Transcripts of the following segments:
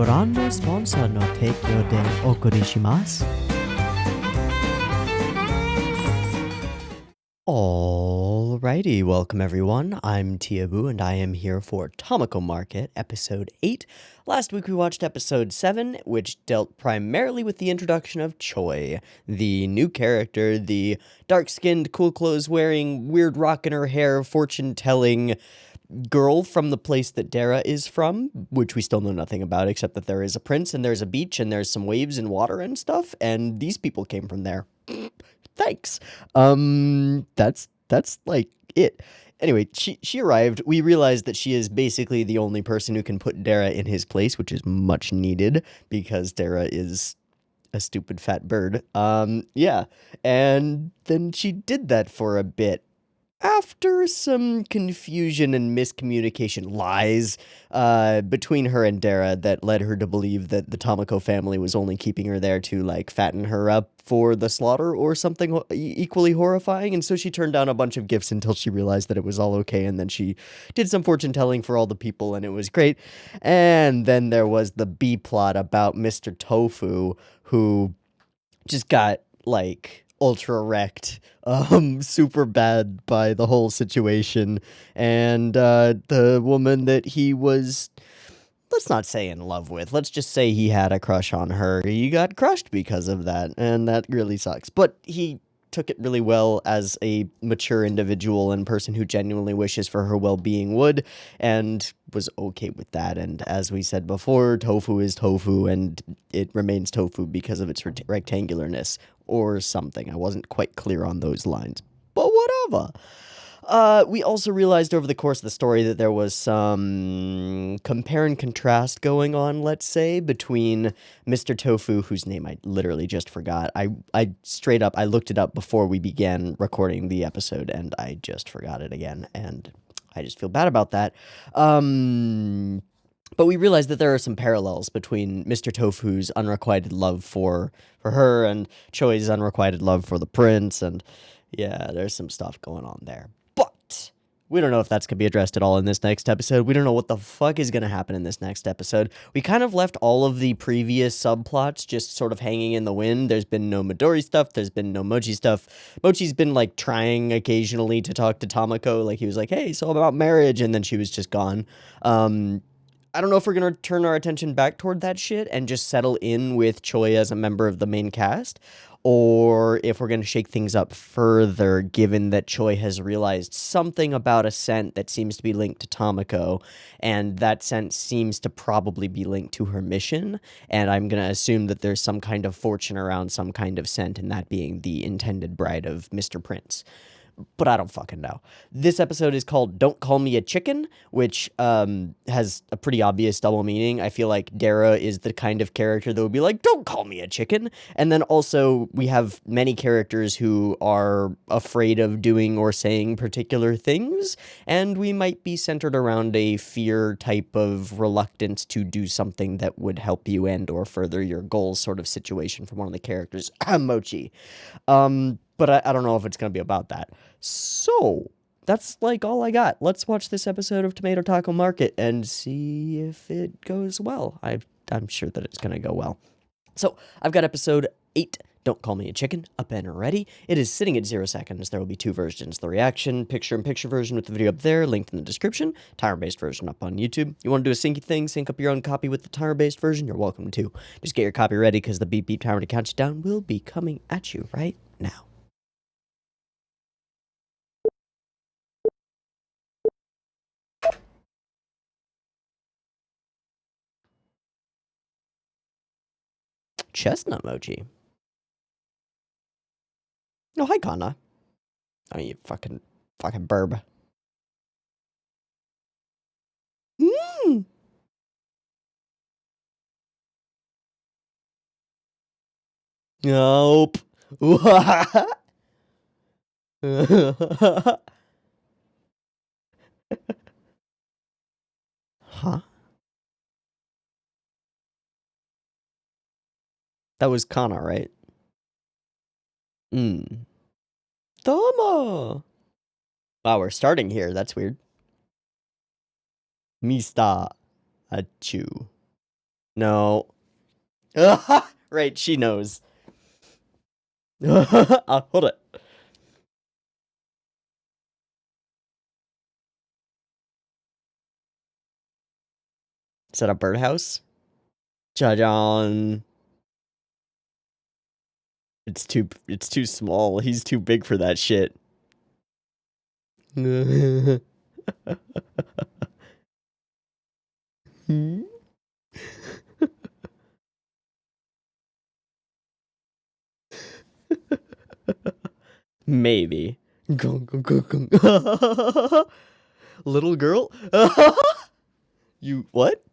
ご覧のスポンサーの提供でお送りします。Alrighty, welcome everyone. I'm Teeaboo and I am here for Tamako Market, episode 8. Last week we watched episode 7, which dealt primarily with the introduction of Choi, the new character, the dark-skinned, cool clothes-wearing, weird rock in her hair, fortune-telling girl from the place that Dara is from, which we still know nothing about except that there is a prince and there's a beach and there's some waves and water and stuff, and these people came from there. Thanks. That's like it. Anyway, she arrived. We realized that she is basically the only person who can put Dara in his place, which is much needed because Dara is a stupid fat bird. Yeah. And then she did that for a bit. After some confusion and miscommunication lies between her and Dara that led her to believe that the Tamako family was only keeping her there to, like, fatten her up for the slaughter or something equally horrifying, and so she turned down a bunch of gifts until she realized that it was all okay, and then she did some fortune-telling for all the people, and it was great. And then there was the B-plot about Mr. Tofu, who just got, like, ultra wrecked, super bad by the whole situation, and the woman that he was, let's not say in love with, let's just say he had a crush on her, he got crushed because of that, and that really sucks. But he took it really well as a mature individual and person who genuinely wishes for her well-being would, and was okay with that. And as we said before, tofu is tofu, and it remains tofu because of its rectangularness or something. I wasn't quite clear on those lines, but whatever. We also realized over the course of the story that there was some compare and contrast going on, let's say, between Mr. Tofu, whose name I literally just forgot. I straight up, I looked it up before we began recording the episode, and I just forgot it again, and I just feel bad about that. But we realized that there are some parallels between Mr. Tofu's unrequited love for her and Choi's unrequited love for the prince, and yeah, there's some stuff going on there. But we don't know if that's going to be addressed at all in this next episode. We don't know what the fuck is going to happen in this next episode. We kind of left all of the previous subplots just sort of hanging in the wind. There's been no Midori stuff. There's been no Mochi stuff. Mochi's been, like, trying occasionally to talk to Tamako. Like, he was like, hey, so about marriage, and then she was just gone. I don't know if we're going to turn our attention back toward that shit and just settle in with Choi as a member of the main cast, or if we're going to shake things up further, given that Choi has realized something about a scent that seems to be linked to Tamako, and that scent seems to probably be linked to her mission, and I'm going to assume that there's some kind of fortune around some kind of scent, and that being the intended bride of Mr. Prince. But I don't fucking know. This episode is called Don't Call Me a Chicken, which has a pretty obvious double meaning. I feel like Dara is the kind of character that would be like, don't call me a chicken. And then also we have many characters who are afraid of doing or saying particular things, and we might be centered around a fear type of reluctance to do something that would help you and or further your goals sort of situation from one of the characters, Mochi. But I don't know if it's going to be about that. So, that's, like, all I got. Let's watch this episode of Tomato Taco Market and see if it goes well. I'm sure that it's going to go well. So, I've got episode 8, Don't Call Me a Chicken, up and ready. It is sitting at 0 seconds. There will be 2 versions. The reaction, picture-in-picture version with the video up there, linked in the description. Timer-based version up on YouTube. You want to do a syncy thing, sync up your own copy with the timer-based version, you're welcome to. Just get your copy ready, because the beep-beep timer to count you down will be coming at you right now. Chestnut Mochi. Oh, hi, Kana. Oh, you fucking Birb. Mm. Nope. Huh? That was Kana, right? Tama! Wow, we're starting here. That's weird. Mista Achu. No. Right, she knows. Hold it. Is that a birdhouse? Jajan. It's too small. He's too big for that shit. Maybe. Little girl? You what?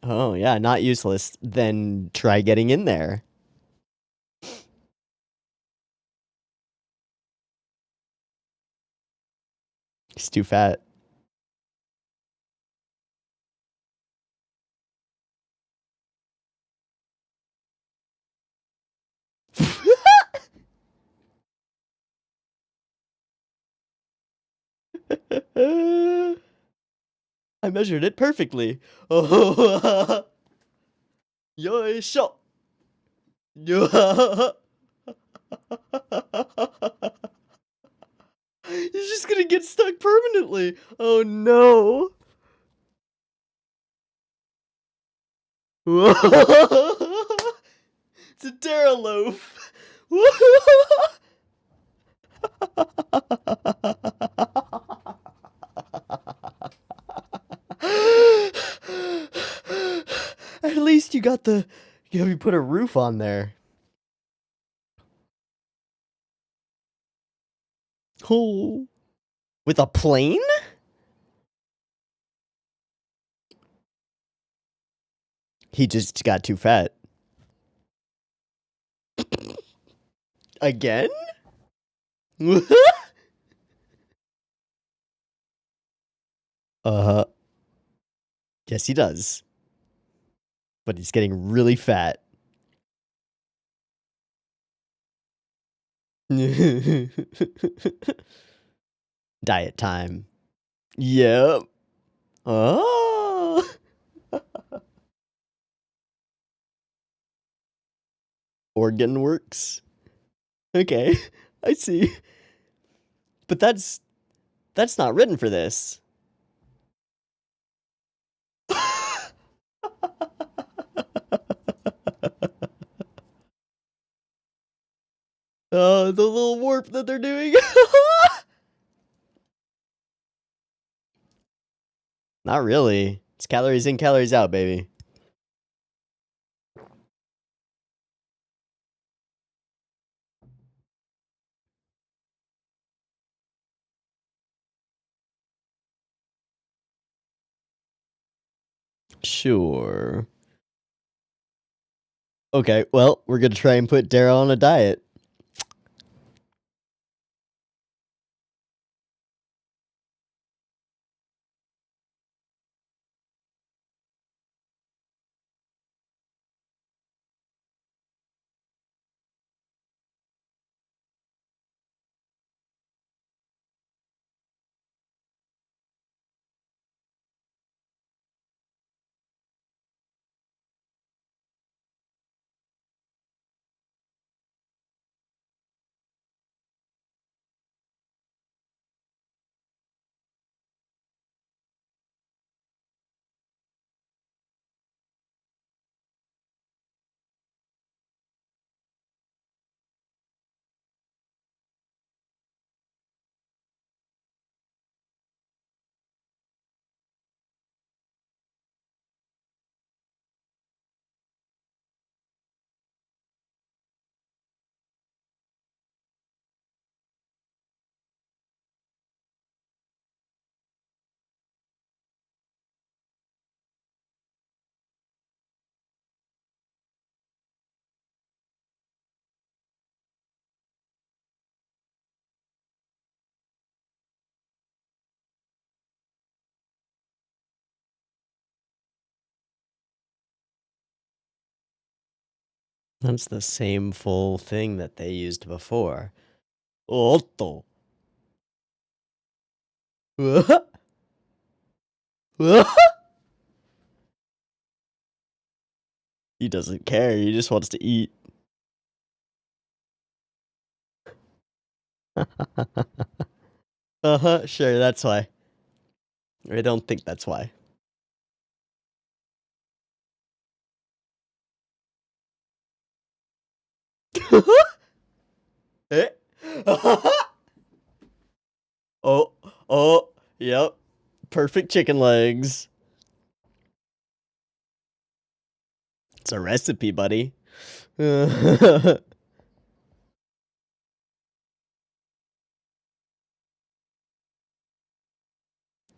Oh, yeah, not useless. Then try getting in there. He's too fat. I measured it perfectly. Oh, yoisho. He's just gonna get stuck permanently. Oh no. It's a Terra loaf. At least you got the. You put a roof on there. Oh. With a plane? He just got too fat. Again? Uh-huh. Yes, he does. But he's getting really fat. Diet time. Yep. Oh. Organ works. Okay, I see. But that's not written for this. Oh, the little warp that they're doing. Not really. It's calories in, calories out, baby. Sure. Okay, well, we're gonna try and put Daryl on a diet. That's the same full thing that they used before. Woto. He doesn't care. He just wants to eat. Uh-huh, sure, that's why. I don't think that's why. Eh? Oh, oh, yep. Perfect chicken legs. It's a recipe, buddy.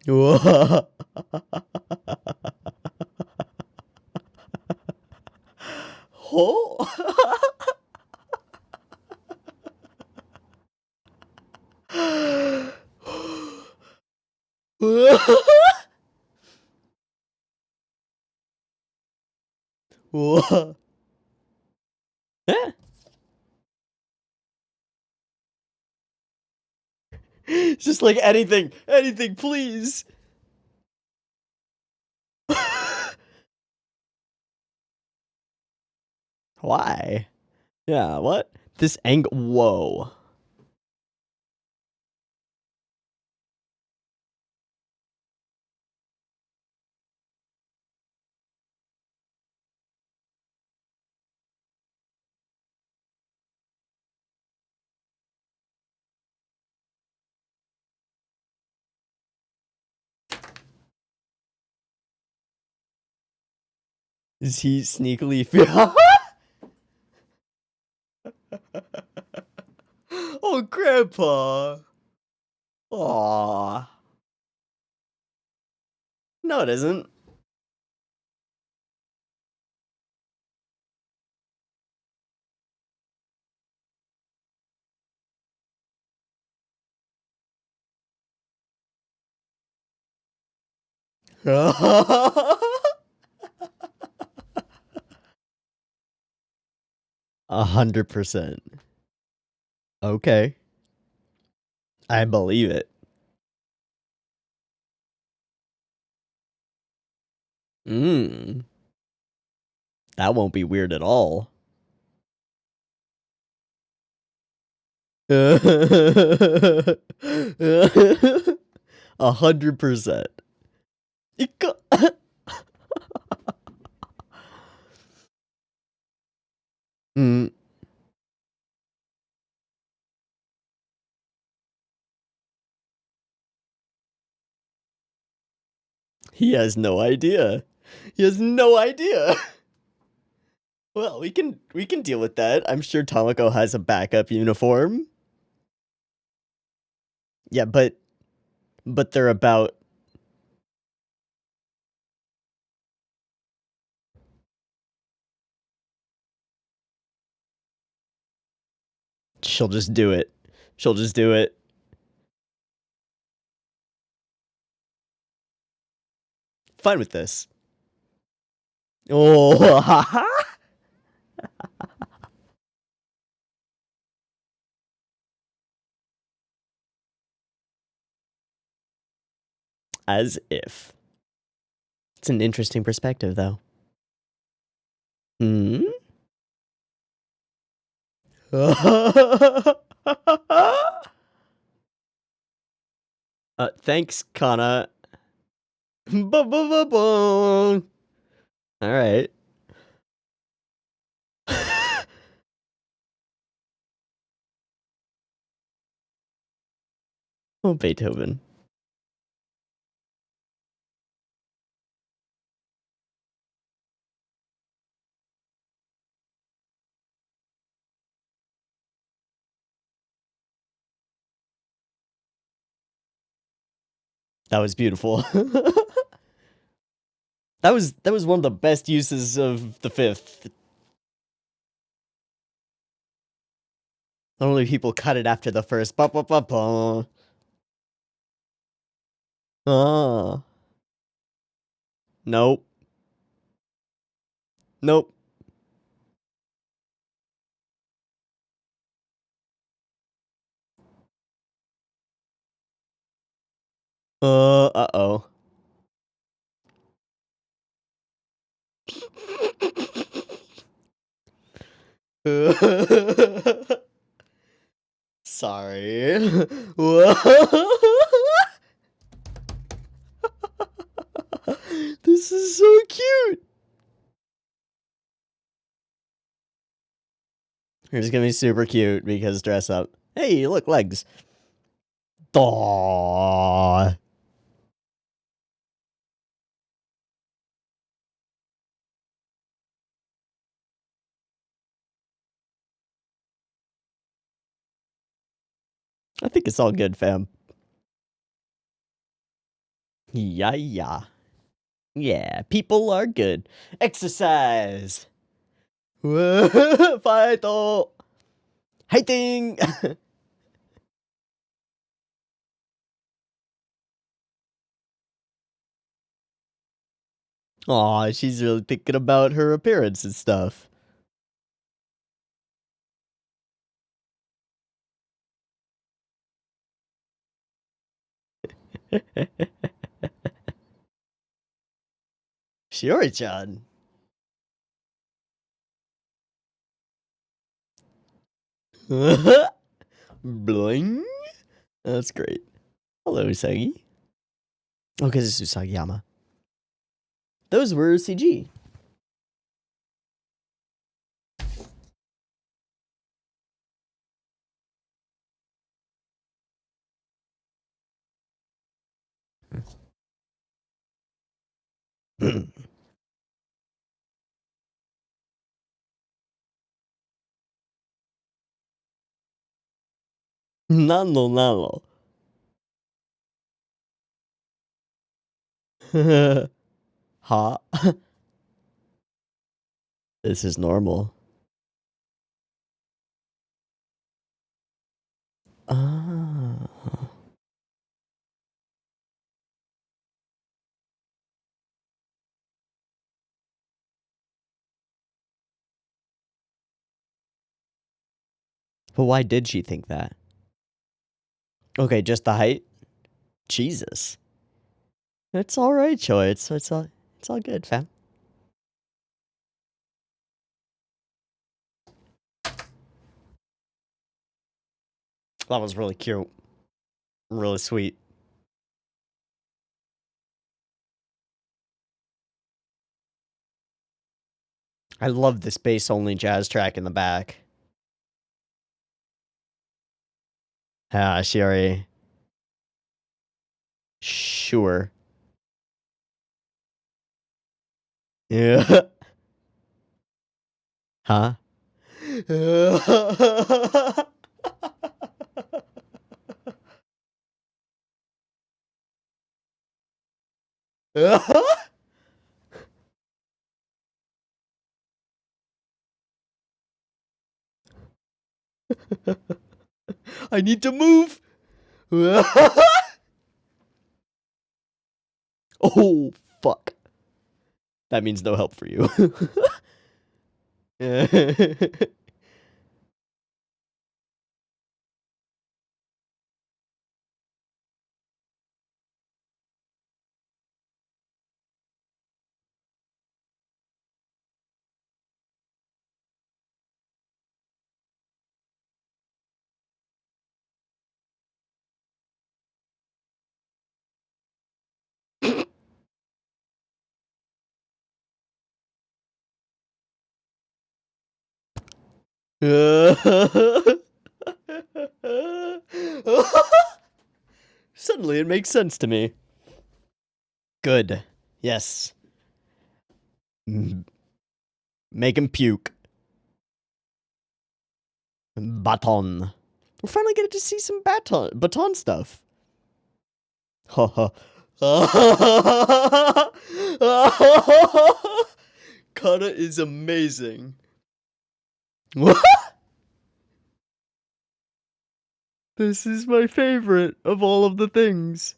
Oh. Whoa. Eh? Just like anything, please. Why? Yeah, what? This angle. Whoa. Is he sneakily Oh, Grandpa. Aww. No, it isn't. A 100%. Okay. I believe it. Mmm. That won't be weird at all. 100%. Mm, he has no idea. He has no idea. Well, we can deal with that. I'm sure Tamako has a backup uniform. Yeah, but they're about. She'll just do it. She'll just do it. Fine with this. Oh, as if. It's an interesting perspective, though. Hmm. Thanks, Kana. All right. Oh, Beethoven. That was beautiful. that was one of the best uses of the fifth. Only people cut it after the first. Ba ba ba ba. Ah. Nope. Nope. Uh-oh. Sorry. This is so cute. Here's gonna be super cute because dress up. Hey, look, legs. Aww. I think it's all good, fam. Yeah. Yeah, people are good. Exercise. Fight. Fighting. Aw, she's really thinking about her appearance and stuff. Shiori-chan. Bling. That's great. Hello, Usagi. Oh, because it's Usagiyama. Those were CG. Nano. Ha. This is normal. Ah. But why did she think that? Okay, just the height? Jesus. It's alright, Choi. It's all good, fam. That was really cute. Really sweet. I love this bass only jazz track in the back. Ah, Shiori. Sure. Yeah. Huh? I need to move. Oh, fuck. That means no help for you. Suddenly it makes sense to me. Good. Yes. Make him puke. Baton. We're finally getting to see some baton stuff. Haha. Kata is amazing. This is my favorite of all of the things.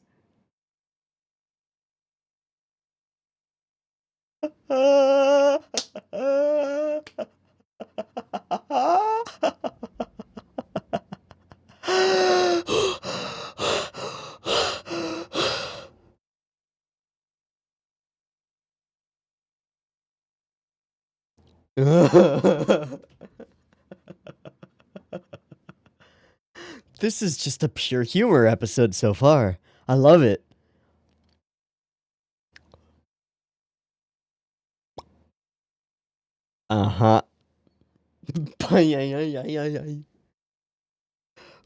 This is just a pure humor episode so far. I love it. Uh-huh.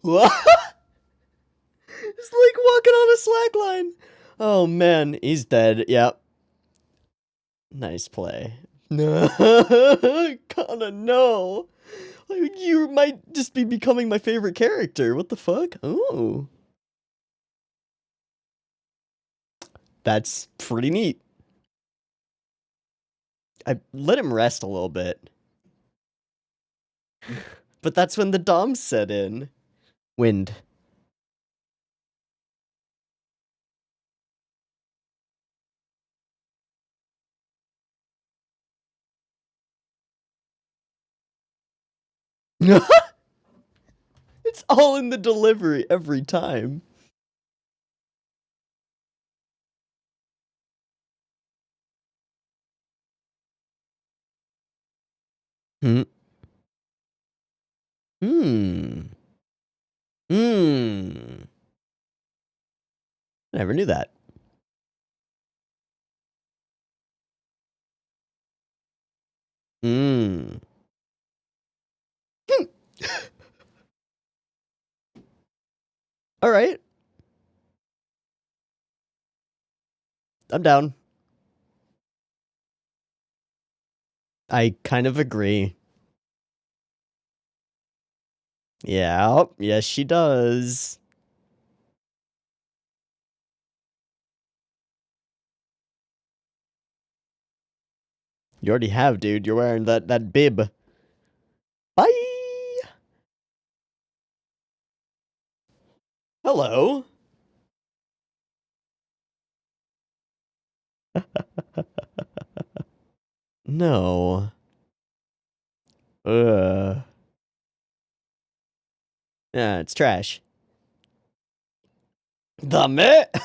What? It's like walking on a slack line. Oh man, he's dead. Yep. Nice play. No, kinda no. Like, you might just be becoming my favorite character. What the fuck? Oh. That's pretty neat. I let him rest a little bit. But that's when the DOMs set in. Wind. It's all in the delivery every time. Hmm. Hmm. Hmm. I never knew that. Hmm. All right. I'm down. I kind of agree. Yeah. Yes, she does. You already have, dude. You're wearing that bib. Bye. Hello. No. Ugh. Yeah, it's trash. The Met.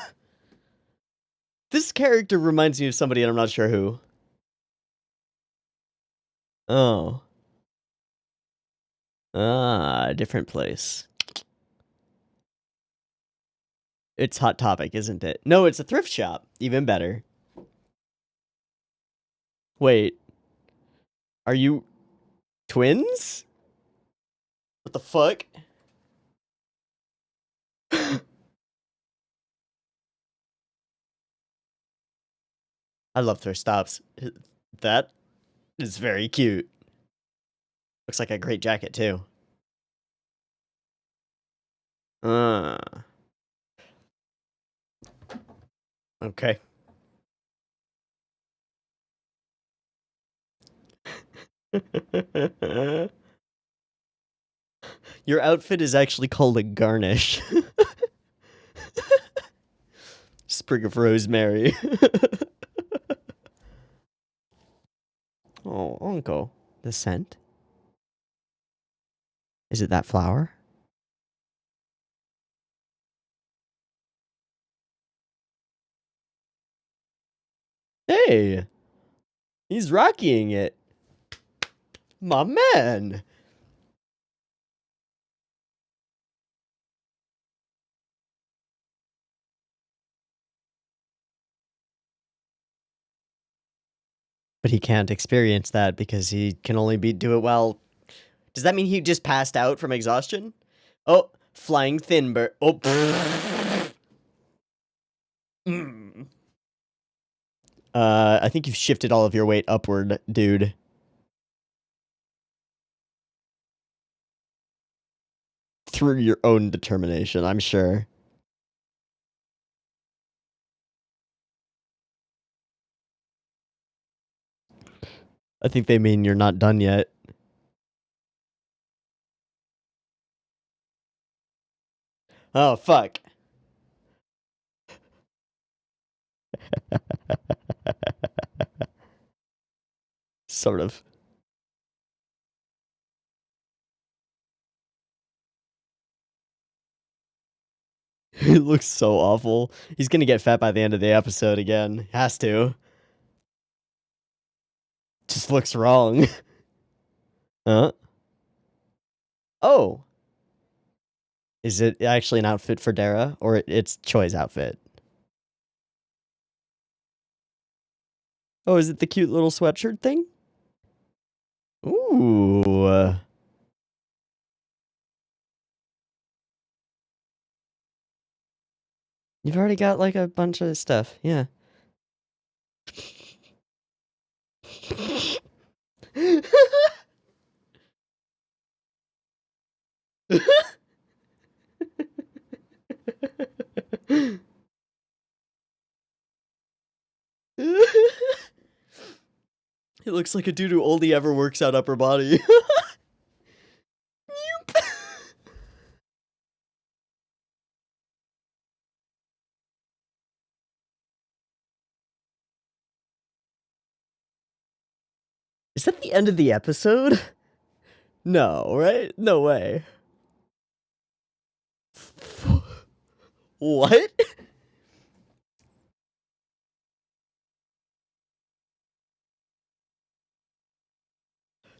This character reminds me of somebody, and I'm not sure who. Oh. Ah, different place. It's Hot Topic, isn't it? No, it's a thrift shop. Even better. Wait. Are you twins? What the fuck? I love thrift stops. That is very cute. Looks like a great jacket, too. Okay. Your outfit is actually called a garnish. Sprig of rosemary. Oh, Uncle. The scent? Is it that flower? Hey! He's rocking it. My man! But he can't experience that because he can only do it well. Does that mean he just passed out from exhaustion? Oh, flying thin bird. Oh. I think you've shifted all of your weight upward, dude. Through your own determination, I'm sure. I think they mean you're not done yet. Oh, fuck. Sort of. He looks so awful. He's gonna get fat by the end of the episode again. Has to. Just looks wrong. Huh? Oh. Is it actually an outfit for Dara, or it's Choi's outfit? Oh, is it the cute little sweatshirt thing? Ooh. You've already got like a bunch of stuff, yeah. It looks like a dude who only ever works out upper body. Is that the end of the episode? No, right? No way. What?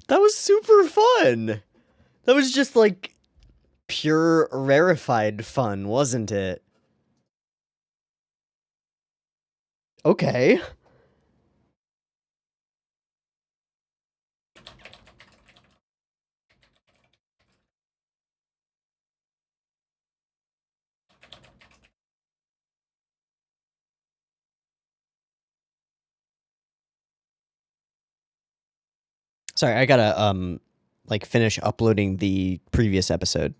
That was super fun. That was just like pure rarefied fun, wasn't it? Okay. Sorry, I gotta like finish uploading the previous episode.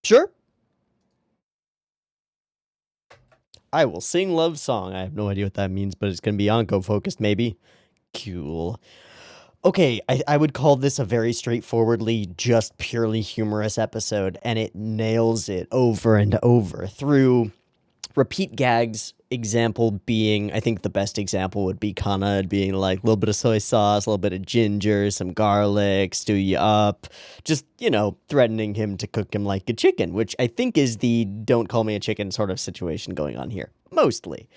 Sure. I will sing love song. I have no idea what that means, but it's gonna be Anko focused, maybe. Cool. Okay, I would call this a very straightforwardly, just purely humorous episode, and it nails it over and over through repeat gags. Example being, I think the best example would be Kana being like a little bit of soy sauce, a little bit of ginger, some garlic, stew you up, just, you know, threatening him to cook him like a chicken, which I think is the don't call me a chicken sort of situation going on here, mostly.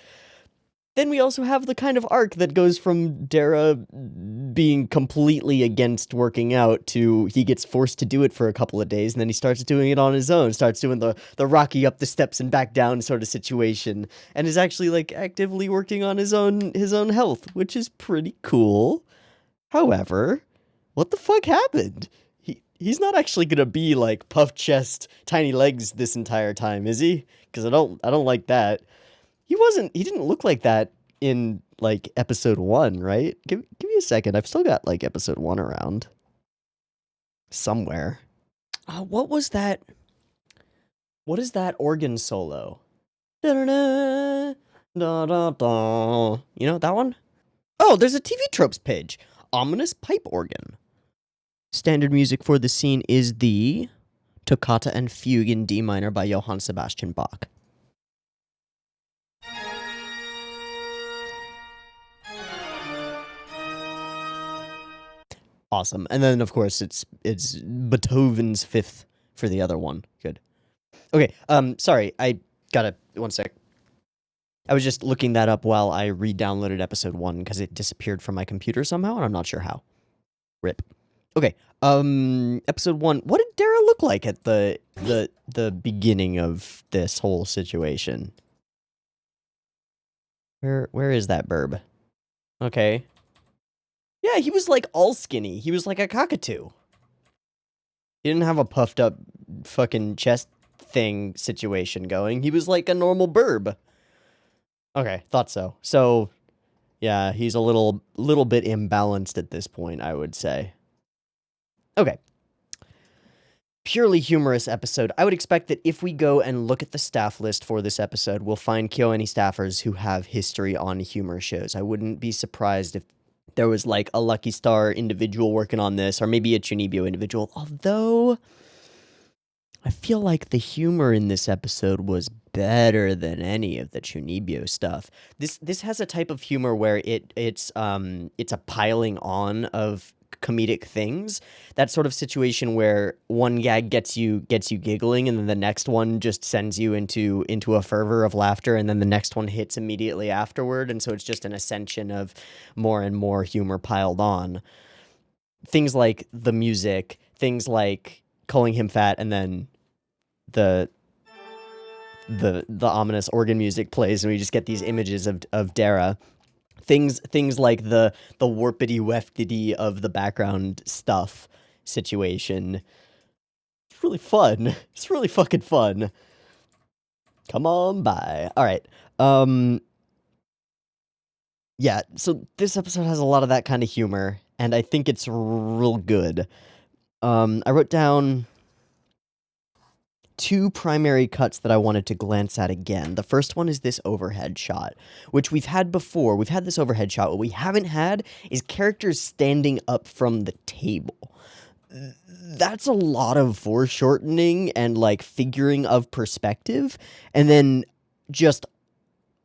Then we also have the kind of arc that goes from Dara being completely against working out to he gets forced to do it for a couple of days, and then he starts doing it on his own, starts doing the Rocky up the steps and back down sort of situation, and is actually like actively working on his own health, which is pretty cool. However, what the fuck happened? He's not actually gonna be like puff chest, tiny legs this entire time, is he? Because I don't like that. He didn't look like that in like episode 1, right? Give me a second. I've still got like episode 1 around somewhere. What was that? What is that organ solo? Da-da-da, da-da-da. You know that one? Oh, there's a TV tropes page. Ominous pipe organ. Standard music for the scene is the Toccata and Fugue in D minor by Johann Sebastian Bach. Awesome. And then of course it's Beethoven's Fifth for the other one. Good. Okay, sorry, I gotta one sec. I was just looking that up while I re-downloaded episode 1 because it disappeared from my computer somehow, and I'm not sure how. Rip. Okay, episode 1. What did Dara look like at the beginning of this whole situation? Where is that Birb? Okay. Yeah, he was like all skinny. He was like a cockatoo. He didn't have a puffed up fucking chest thing situation going. He was like a normal Birb. Okay, thought so. So, yeah, he's a little bit imbalanced at this point, I would say. Okay. Purely humorous episode. I would expect that if we go and look at the staff list for this episode, we'll find KyoAni staffers who have history on humor shows. I wouldn't be surprised if there was like a Lucky Star individual working on this, or maybe a Chunibyo individual, although I feel like the humor in this episode was better than any of the Chunibyo stuff. This has a type of humor where it's a piling on of comedic things. That sort of situation where one gag gets you giggling, and then the next one just sends you into a fervor of laughter, and then the next one hits immediately afterward, and so it's just an ascension of more and more humor piled on. Things like the music, things like calling him fat, and then the ominous organ music plays, and we just get these images of Dara. Things like the warpity weftity of the background stuff situation. It's really fun. It's really fucking fun. Come on by. All right. Yeah, so this episode has a lot of that kind of humor, and I think it's real good. I wrote down 2 primary cuts that I wanted to glance at again. The first one is this overhead shot, which we've had before. We've had this overhead shot. What we haven't had is characters standing up from the table. That's a lot of foreshortening and, like, figuring of perspective, and then just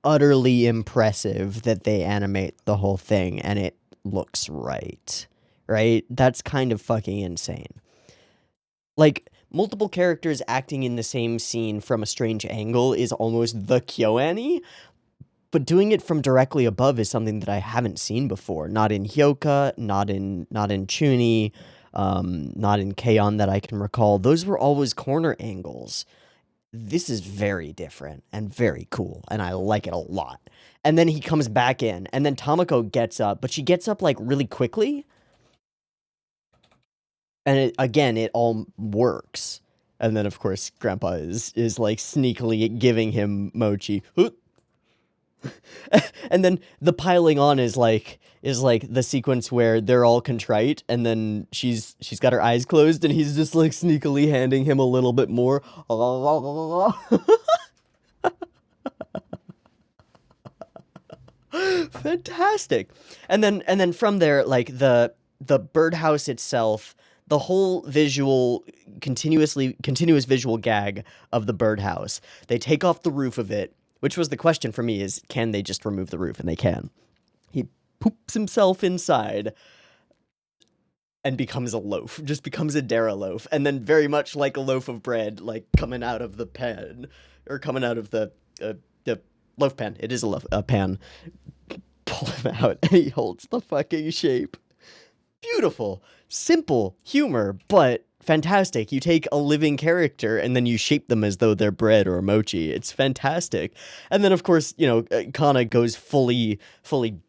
utterly impressive that they animate the whole thing, and it looks right? That's kind of fucking insane. Like, multiple characters acting in the same scene from a strange angle is almost the KyoAni, but doing it from directly above is something that I haven't seen before. Not in Hyoka, not in Chuni, not in Keion that I can recall. Those were always corner angles. This is very different and very cool, and I like it a lot. And then he comes back in, and then Tamako gets up, but she gets up, like, really quickly. And it all works. And then, of course, Grandpa is like sneakily giving him mochi. And then the piling on is like the sequence where they're all contrite, and then she's got her eyes closed, and he's just like sneakily handing him a little bit more. Fantastic. And then from there, like the birdhouse itself, the whole continuous visual gag of the birdhouse. They take off the roof of it, which was the question for me, is can they just remove the roof? And they can. He poops himself inside and becomes a loaf, just becomes a Dara loaf, and then very much like a loaf of bread, like coming out of the pan, or coming out of the loaf pan. It is a pan. Pull him out, and he holds the fucking shape. Beautiful, simple humor, but fantastic. You take a living character and then you shape them as though they're bread or mochi. It's fantastic. And then, of course, Kana goes fully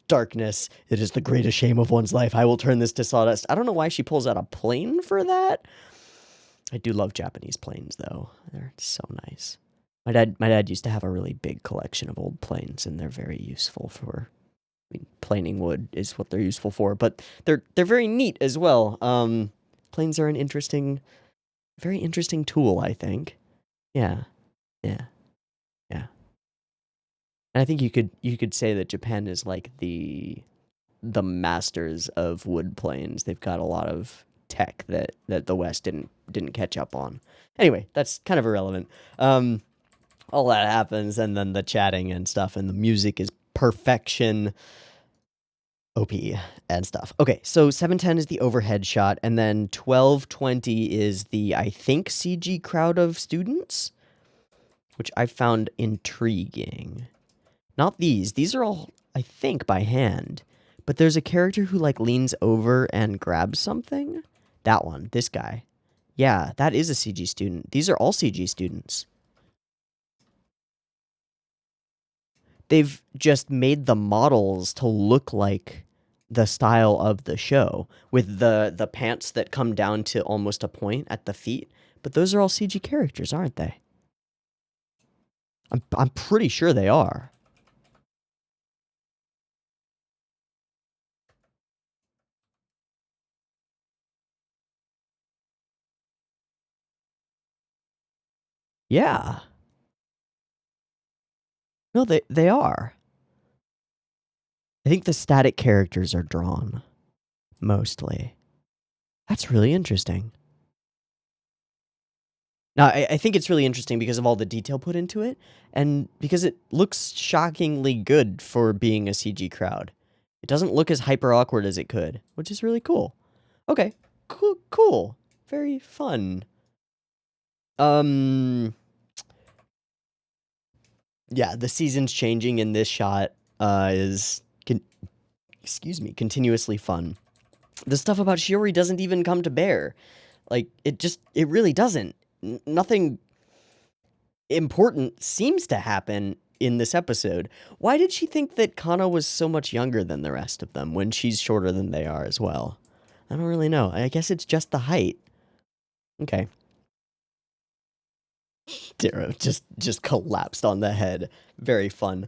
darkness. It is the greatest shame of one's life. I will turn this to sawdust. I don't know why she pulls out a plane for that. I do love Japanese planes, though. They're so nice. My dad used to have a really big collection of old planes, and they're very useful for... I mean, planing wood is what they're useful for, but they're very neat as well. Planes are an very interesting tool, I think. Yeah. And I think you could say that Japan is like the masters of wood planes. They've got a lot of tech that the West didn't catch up on. Anyway, that's kind of irrelevant. All that happens, and then the chatting and stuff, and the music is perfection. OP and stuff. Okay, so 7:10 is the overhead shot, and then 12:20 is the, I think, CG crowd of students, which I found intriguing. Not these. These are all, I think, by hand. But there's a character who, like, leans over and grabs something. That one. This guy. Yeah, that is a CG student. These are all CG students. They've just made the models to look like the style of the show, with the pants that come down to almost a point at the feet. But those are all CG characters, aren't they? I'm pretty sure they are. Yeah. No, they are. I think the static characters are drawn mostly. That's really interesting. Now, I think it's really interesting because of all the detail put into it, and because it looks shockingly good for being a CG crowd. It doesn't look as hyper awkward as it could, which is really cool. Okay, cool. Very fun. Yeah, the seasons changing in this shot is, continuously fun. The stuff about Shiori doesn't even come to bear. Like, it really doesn't. Nothing important seems to happen in this episode. Why did she think that Kana was so much younger than the rest of them when she's shorter than they are as well? I don't really know. I guess it's just the height. Okay. Darrow just collapsed on the head. Very fun.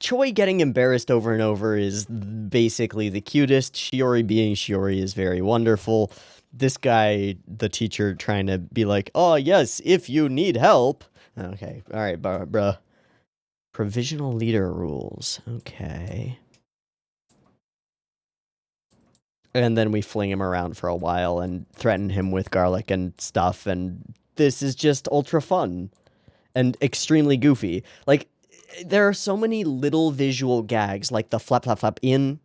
Choi getting embarrassed over and over is basically the cutest. Shiori being Shiori is very wonderful. This guy, the teacher, trying to be like, oh, yes, if you need help. Okay, all right, bruh. Provisional leader rules. Okay. And then we fling him around for a while and threaten him with garlic and stuff, and this is just ultra fun and extremely goofy. Like, there are so many little visual gags, like the flap, flap, flap in,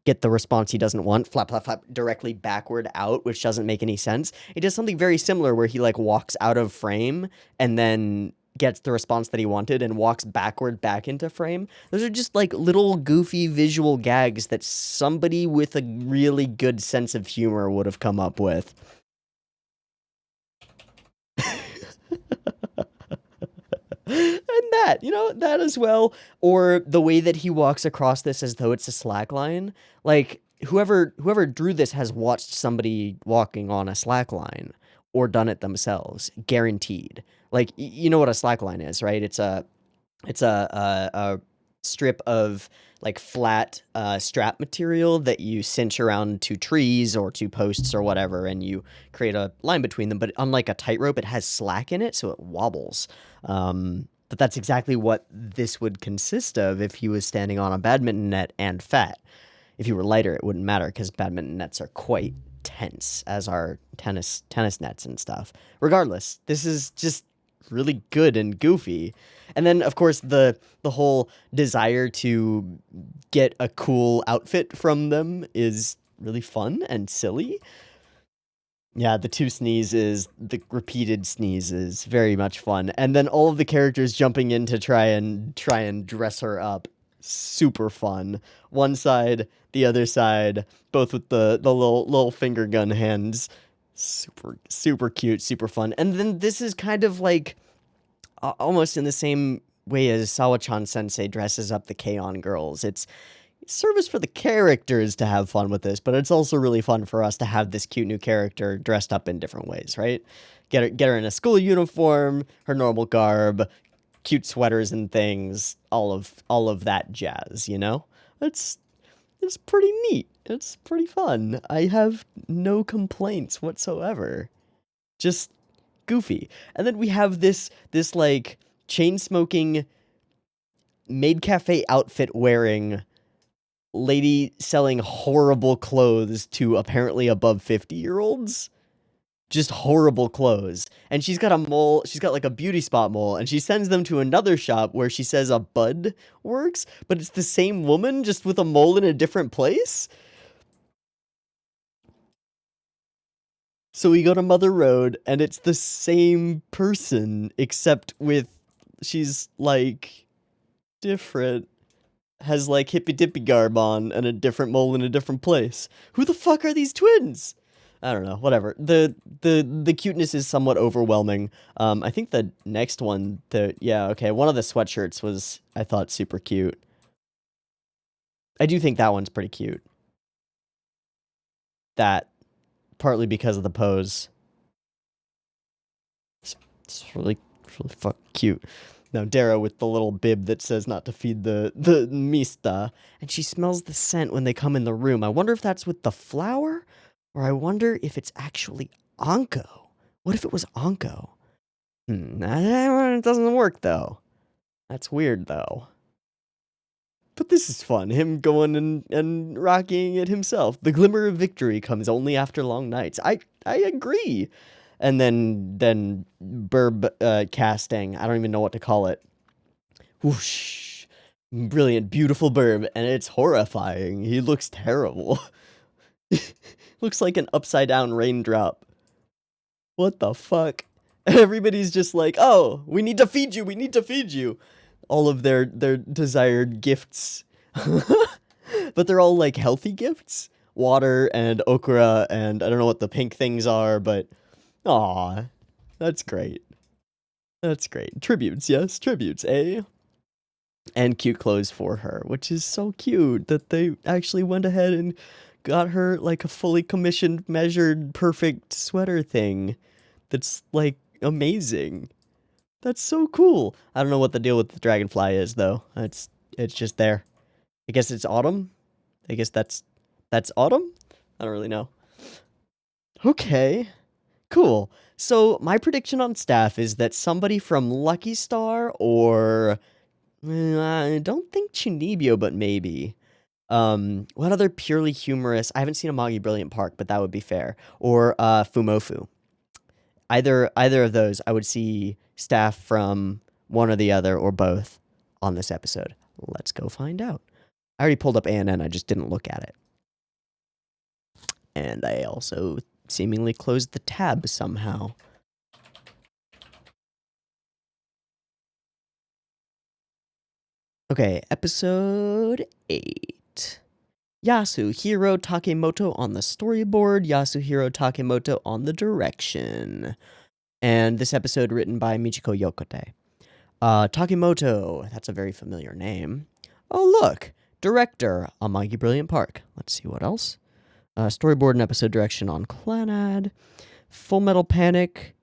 get the response he doesn't want, flap, flap, flap directly backward out, which doesn't make any sense. It does something very similar where he, like, walks out of frame and then gets the response that he wanted and walks backward back into frame. Those are just, like, little goofy visual gags that somebody with a really good sense of humor would have come up with. And that as well, or the way that he walks across this as though it's a slack line. Like, whoever drew this has watched somebody walking on a slack line or done it themselves, guaranteed. Like, you know what a slack line is, right? It's a strip of, like, flat strap material that you cinch around to trees or to posts or whatever, and you create a line between them. But unlike a tightrope, it has slack in it, so it wobbles. But that's exactly what this would consist of if he was standing on a badminton net and fat. If he were lighter, it wouldn't matter because badminton nets are quite tense, as are tennis nets and stuff. Regardless, this is just really good and goofy. And then, of course, the whole desire to get a cool outfit from them is really fun and silly. Yeah, the two sneezes, the repeated sneezes, very much fun. And then all of the characters jumping in to try and dress her up, super fun. One side, the other side, both with the little finger gun hands. Super cute, super fun. And then this is kind of like almost in the same way as Sawa-chan Sensei dresses up the K-On! Girls. It's service for the characters to have fun with this, but it's also really fun for us to have this cute new character dressed up in different ways, right? Get her in a school uniform, her normal garb, cute sweaters and things, all of that jazz, you know? It's pretty neat. It's pretty fun. I have no complaints whatsoever. Just goofy. And then we have this like chain smoking maid cafe outfit wearing lady selling horrible clothes to apparently above 50-year-olds. Just horrible clothes. And she's got like a beauty spot mole, and she sends them to another shop where she says a bud works, but it's the same woman just with a mole in a different place. So we go to Mother Road, and it's the same person, except she's like different. Has like hippy dippy garb on and a different mole in a different place. Who the fuck are these twins? I don't know. Whatever. The cuteness is somewhat overwhelming. I think the next one, one of the sweatshirts was, I thought, super cute. I do think that one's pretty cute. That partly because of the pose. It's really fucking cute. Now Dara with the little bib that says not to feed the Mista, and she smells the scent when they come in the room. I wonder if that's with the flower, or I wonder if it's actually Anko. What if it was Anko? It doesn't work, though. That's weird, though. But this is fun, him going and rocking it himself. The glimmer of victory comes only after long nights. I agree. And then Birb casting, I don't even know what to call it. Whoosh. Brilliant, beautiful Birb, and it's horrifying. He looks terrible. Looks like an upside-down raindrop. What the fuck? Everybody's just like, oh, we need to feed you, we need to feed you. All of their desired gifts. But they're all, like, healthy gifts. Water and okra and I don't know what the pink things are, but... Aw, that's great. That's great. Tributes, yes, tributes, eh? And cute clothes for her, which is so cute that they actually went ahead and got her, like, a fully commissioned, measured, perfect sweater thing. That's, like, amazing. That's so cool. I don't know what the deal with the dragonfly is, though. It's just there. I guess it's autumn? I guess that's autumn? I don't really know. Okay. Cool. So, my prediction on staff is that somebody from Lucky Star or... I don't think Chunibyo, but maybe. What other purely humorous... I haven't seen Amagi Brilliant Park, but that would be fair. Or Fumofu. Either of those, I would see staff from one or the other, or both, on this episode. Let's go find out. I already pulled up ANN, I just didn't look at it. And I also seemingly closed the tab somehow. Okay, episode 8. Yasuhiro Takemoto on the storyboard, Yasuhiro Takemoto on the direction. And this episode written by Michiko Yokote. Takemoto, that's a very familiar name. Oh, look, director, Amagi Brilliant Park. Let's see what else. Storyboard and episode direction on Clannad. Full Metal Panic,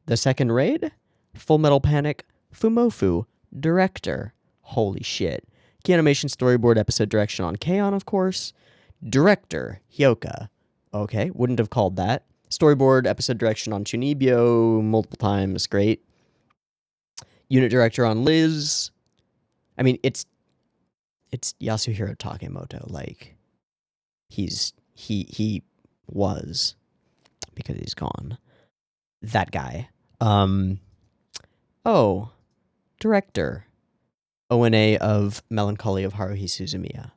The Second Raid. Full Metal Panic, Fumofu, director. Holy shit. Key animation, storyboard, episode direction on K-On, of course. Director, Hyoka. Okay, wouldn't have called that. Storyboard, episode direction on Chunibyo, multiple times, great. Unit director on Liz. I mean, it's Yasuhiro Takemoto, like, he was, because he's gone. That guy. Oh, director. ONA of Melancholy of Haruhi Suzumiya.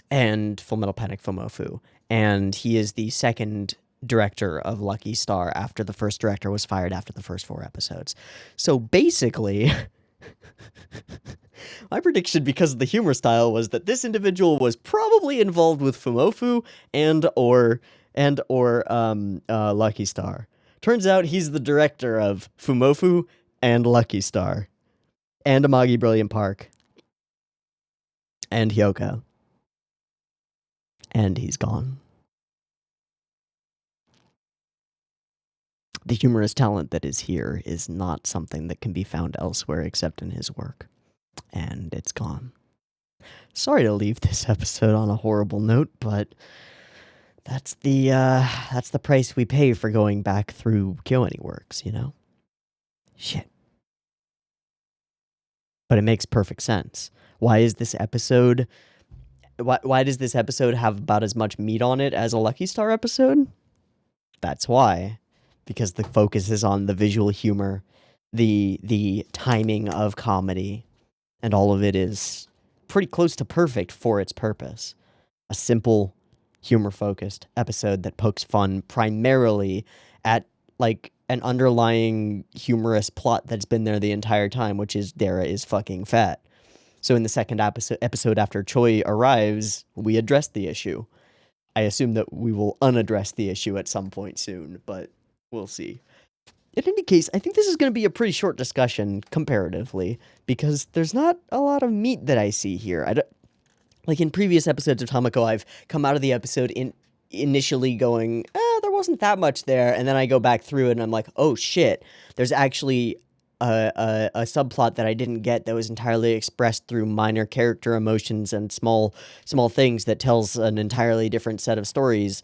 And Full Metal Panic Fumofu. And he is the second director of Lucky Star after the first director was fired after the first 4 episodes. So basically, my prediction because of the humor style was that this individual was probably involved with Fumofu and or Lucky Star. Turns out he's the director of Fumofu and Lucky Star. And Amagi Brilliant Park. And Hyoka. And he's gone. The humorous talent that is here is not something that can be found elsewhere except in his work. And it's gone. Sorry to leave this episode on a horrible note, but that's the price we pay for going back through KyoAni works, you know? Shit. But it makes perfect sense. Why does this episode have about as much meat on it as a Lucky Star episode? That's why. Because the focus is on the visual humor, the timing of comedy, and all of it is pretty close to perfect for its purpose. A simple, humor-focused episode that pokes fun primarily at, like, an underlying humorous plot that's been there the entire time, which is Dara is fucking fat. So in the second episode after Choi arrives, we address the issue. I assume that we will unaddress the issue at some point soon, but we'll see. In any case, I think this is going to be a pretty short discussion, comparatively, because there's not a lot of meat that I see here. Like in previous episodes of Tamako, I've come out of the episode initially going, there wasn't that much there, and then I go back through it and I'm like, oh shit, there's actually a subplot that I didn't get that was entirely expressed through minor character emotions and small things that tells an entirely different set of stories.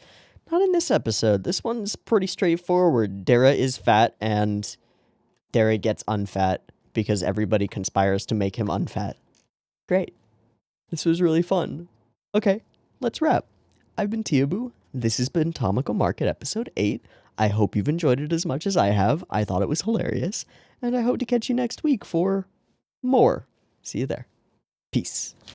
Not in this episode. This one's pretty straightforward. Dara is fat, and Dara gets unfat because everybody conspires to make him unfat. Great. This was really fun. Okay, let's wrap. I've been Teeaboo. This has been Tamako Market Episode 8. I hope you've enjoyed it as much as I have. I thought it was hilarious. And I hope to catch you next week for more. See you there. Peace.